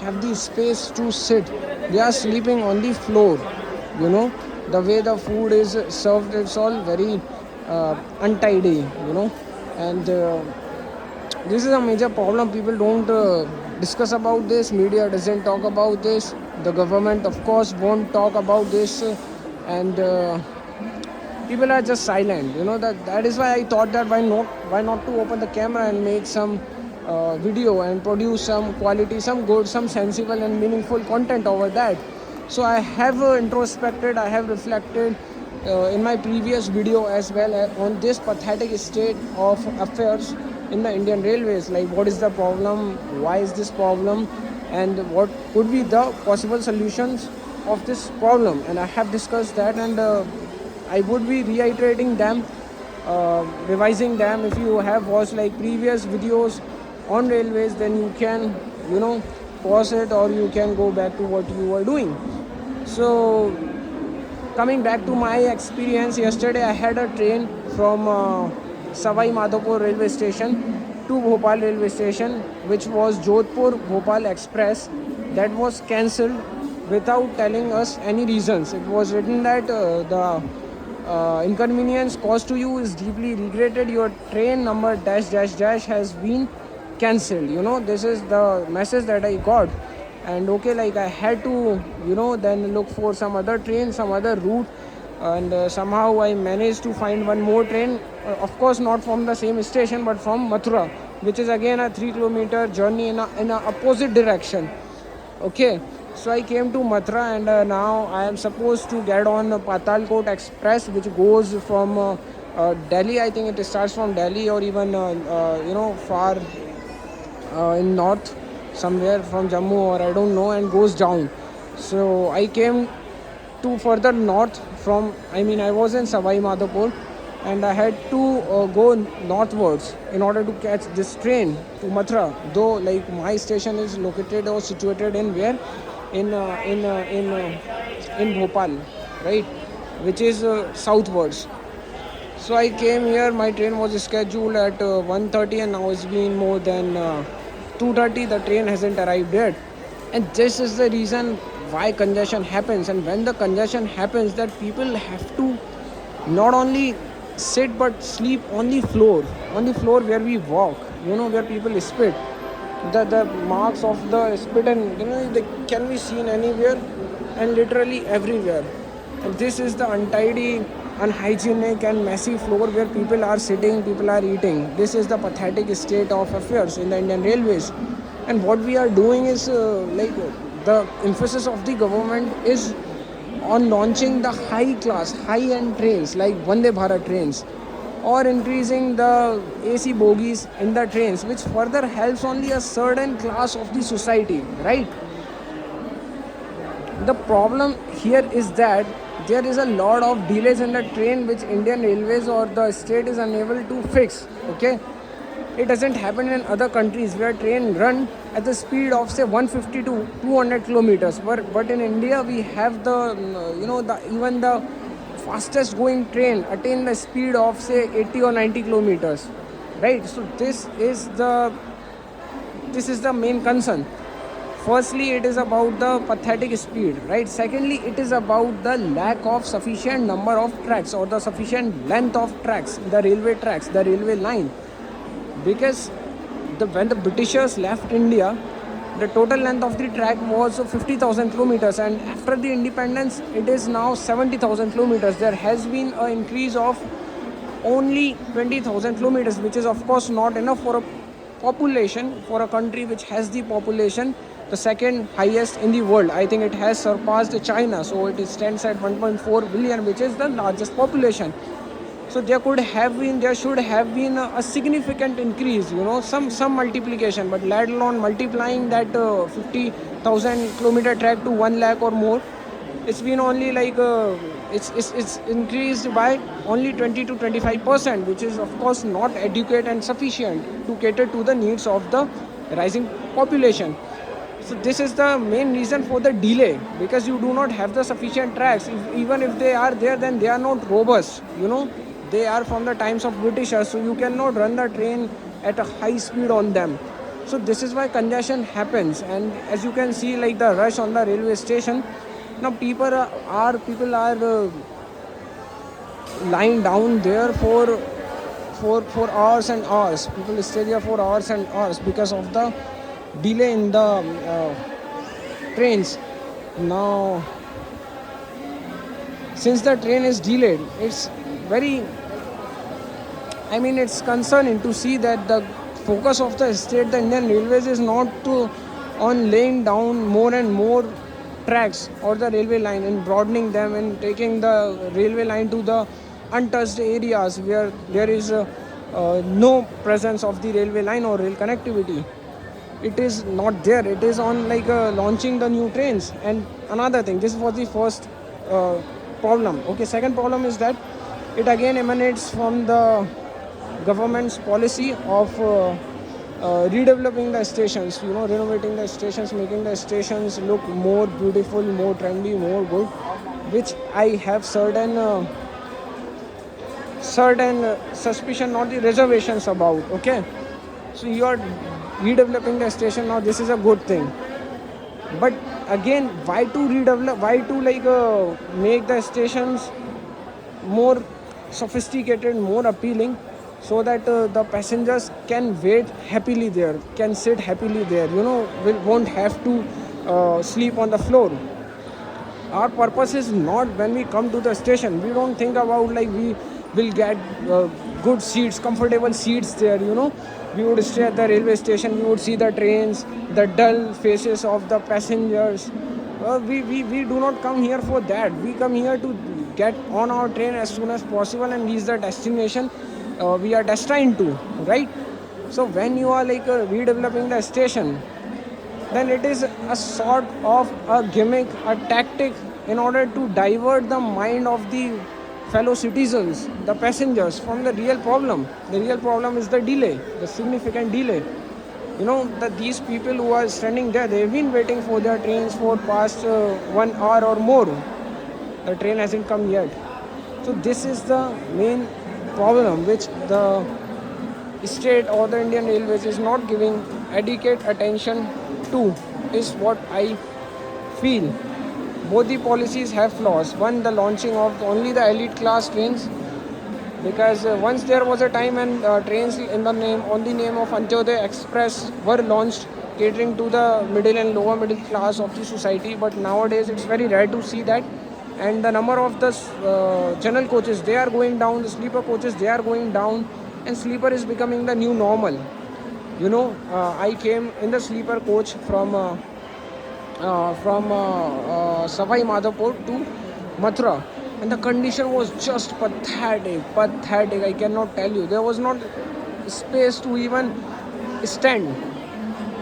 have the space to sit. They are sleeping on the floor. You know, the way the food is served, it's all very untidy. And this is a major problem. People don't discuss about this. Media doesn't talk about this. The government, of course, won't talk about this. And people are just silent. That is why I thought that why not to open the camera and make some video and produce some quality, some good, some sensible and meaningful content over that. So I have introspected, I have reflected in my previous video as well on this pathetic state of affairs in the Indian Railways. Like, what is the problem, why is this problem, and what could be the possible solutions of this problem. And I have discussed that, and I would be reiterating them, revising them. If you have watched like previous videos on railways, then you can pause it, or you can go back to what you were doing. So coming back to my experience, yesterday I had a train from Savai Madhopur railway station to Bhopal railway station, which was Jodhpur Bhopal Express, that was cancelled without telling us any reasons. It was written that the inconvenience caused to you is deeply regretted. Your train number dash dash dash has been cancelled. This is the message that I got. And okay, like I had to then look for some other train, some other route. And somehow I managed to find one more train, of course not from the same station but from Mathura, which is again a 3 kilometer journey in a opposite direction. Okay, so I came to Mathura, and now I am supposed to get on Patalkot Express, which goes from Delhi. I think it starts from Delhi, or even far in north, somewhere from Jammu, or I don't know, and goes down. So I came to further north from, I was in Savai Madhopur, and I had to go northwards in order to catch this train to Mathura. Though like my station is located or situated in where, in Bhopal, right, which is southwards. So I came here. My train was scheduled at 1:30, and now it's been more than 2:30. The train hasn't arrived yet, and this is the reason why congestion happens. And when the congestion happens, that people have to not only sit but sleep on the floor where we walk, where people spit. The marks of the spit, and they can be seen anywhere and literally everywhere. And this is the untidy, unhygienic and messy floor where people are sitting, people are eating. This is the pathetic state of affairs in the Indian Railways. And what we are doing is the emphasis of the government is on launching the high-end trains like Vande Bharat trains, or increasing the AC bogies in the trains, which further helps only a certain class of the society, right? The problem here is that there is a lot of delays in the train, which Indian Railways or the state is unable to fix. Okay, it doesn't happen in other countries where train run at the speed of say 150 to 200 kilometers. But in India we have even the fastest going train attain the speed of say 80 or 90 kilometers, right? So this is the main concern. Firstly, it is about the pathetic speed, right? Secondly, it is about the lack of sufficient number of tracks, or the sufficient length of tracks, the railway tracks, the railway line. Because when the Britishers left India, the total length of the track was 50,000 kilometers, and after the independence, it is now 70,000 kilometers. There has been an increase of only 20,000 kilometers, which is of course not enough for a population, for a country which has the population the second highest in the world. I think it has surpassed China, so it stands at 1.4 billion, which is the largest population. So there should have been a significant increase, some multiplication, but let alone multiplying that 50,000 kilometer track to 1 lakh or more. It's been only like it's increased by only 20 to 25%, which is of course not adequate and sufficient to cater to the needs of the rising population. So this is the main reason for the delay, because you do not have the sufficient tracks. Even if they are there, then they are not robust. They are from the times of Britishers, so you cannot run the train at a high speed on them. So this is why congestion happens. And as you can see, like the rush on the railway station, now people are lying down there for hours and hours. People stay there for hours and hours because of the delay in the trains. Now, since the train is delayed, it's very, I mean, it's concerning to see that the focus of the state, the Indian Railways, is not to on laying down more and more tracks or the railway line and broadening them and taking the railway line to the untouched areas where there is no presence of the railway line or rail connectivity. It is not there. It is on like launching the new trains. And another thing, this was the first uh, problem. Okay, second problem is that it again emanates from the government's policy of redeveloping the stations, renovating the stations, making the stations look more beautiful, more trendy, more good, which I have certain suspicion, not the reservations about. Okay, so you are redeveloping the station now. This is a good thing, but again, why to redevelop? Why to like make the stations more sophisticated, more appealing, so that the passengers can wait happily there, can sit happily there, won't have to sleep on the floor. Our purpose is not, when we come to the station, we don't think about like we will get good seats, comfortable seats there. We would stay at the railway station, we would see the trains, the dull faces of the passengers. We do not come here for that. We come here to get on our train as soon as possible and reach the destination we are destined to, right? So when you are like redeveloping the station, then it is a sort of a gimmick, a tactic, in order to divert the mind of the fellow citizens, the passengers, from the real problem. The real problem is the delay, the significant delay. That these people who are standing there, they've been waiting for their trains for past 1 hour or more. The train hasn't come yet. So this is the main problem which the state or the Indian Railways is not giving adequate attention to, is what I feel. Both the policies have flaws. One, the launching of only the elite class trains, because once there was a time when trains in the name, on the name of Antyodaya Express, were launched, catering to the middle and lower middle class of the society. But nowadays it's very rare to see that, and the number of the general coaches, they are going down, the sleeper coaches, they are going down, and sleeper is becoming the new normal. I came in the sleeper coach from Savai Madhopur to Mathura, and the condition was just pathetic. I cannot tell you. There was not space to even stand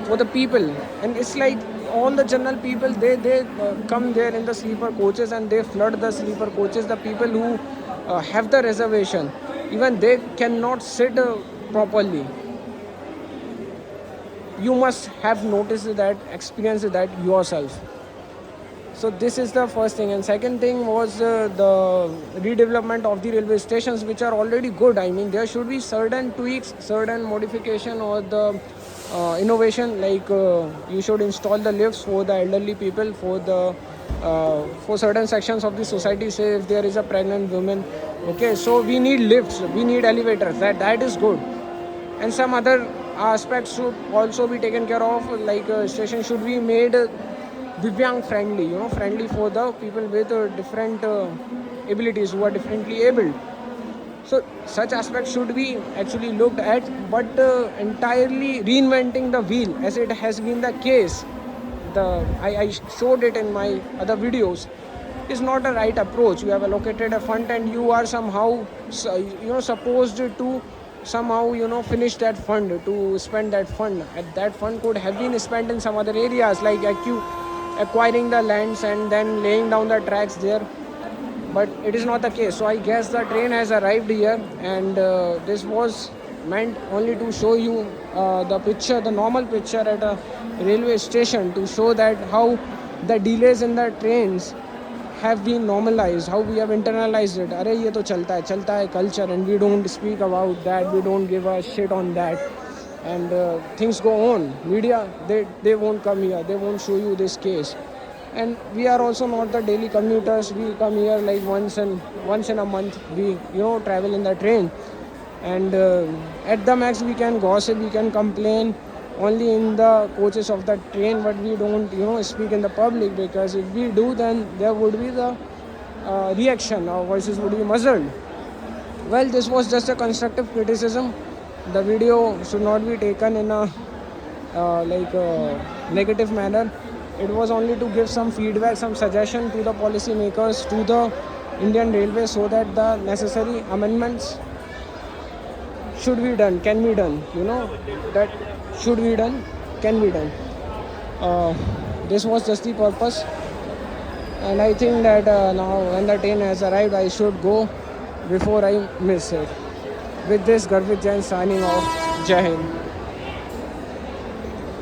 for the people, and it's like all the general people, they come there in the sleeper coaches and they flood the sleeper coaches. The people who have the reservation, even they cannot sit properly. You must have noticed that, experienced that yourself. So this is the first thing. And second thing was the redevelopment of the railway stations, which are already good. I mean, there should be certain tweaks, certain modification, or the innovation, like you should install the lifts for the elderly people, for certain sections of the society. Say if there is a pregnant woman, okay, so we need lifts, we need elevators. That is good. And some other aspects should also be taken care of, like station should be made Divyang friendly, friendly for the people with different abilities, who are differently abled. So such aspects should be actually looked at, but entirely reinventing the wheel, as it has been the case, I showed it in my other videos, is not a right approach. You have allocated a fund and you are somehow supposed to somehow finish that fund, to spend that fund. And that fund could have been spent in some other areas, like acquiring the lands and then laying down the tracks there. But it is not the case. So I guess the train has arrived here, and this was meant only to show you the picture, the normal picture at a railway station, to show that how the delays in the trains have been normalized, how we have internalized it. Arey ye to chalta hai culture, and we don't speak about that, we don't give a shit on that. and things go on. Media, they won't come here, they won't show you this case. And we are also not the daily commuters. We come here like once in a month. We travel in the train, and at the max we can gossip, we can complain only in the coaches of the train, but we don't speak in the public, because if we do, then there would be the reaction, our voices would be muzzled. Well, this was just a constructive criticism. The video should not be taken in a negative manner. It was only to give some feedback, some suggestion to the policymakers, to the Indian Railway, so that the necessary amendments should be done, can be done. That should be done, can be done. Uh, this was just the purpose, and I think that now when the train has arrived, I should go before I miss it. With this, Garvit Jain signing off. Jai Hind.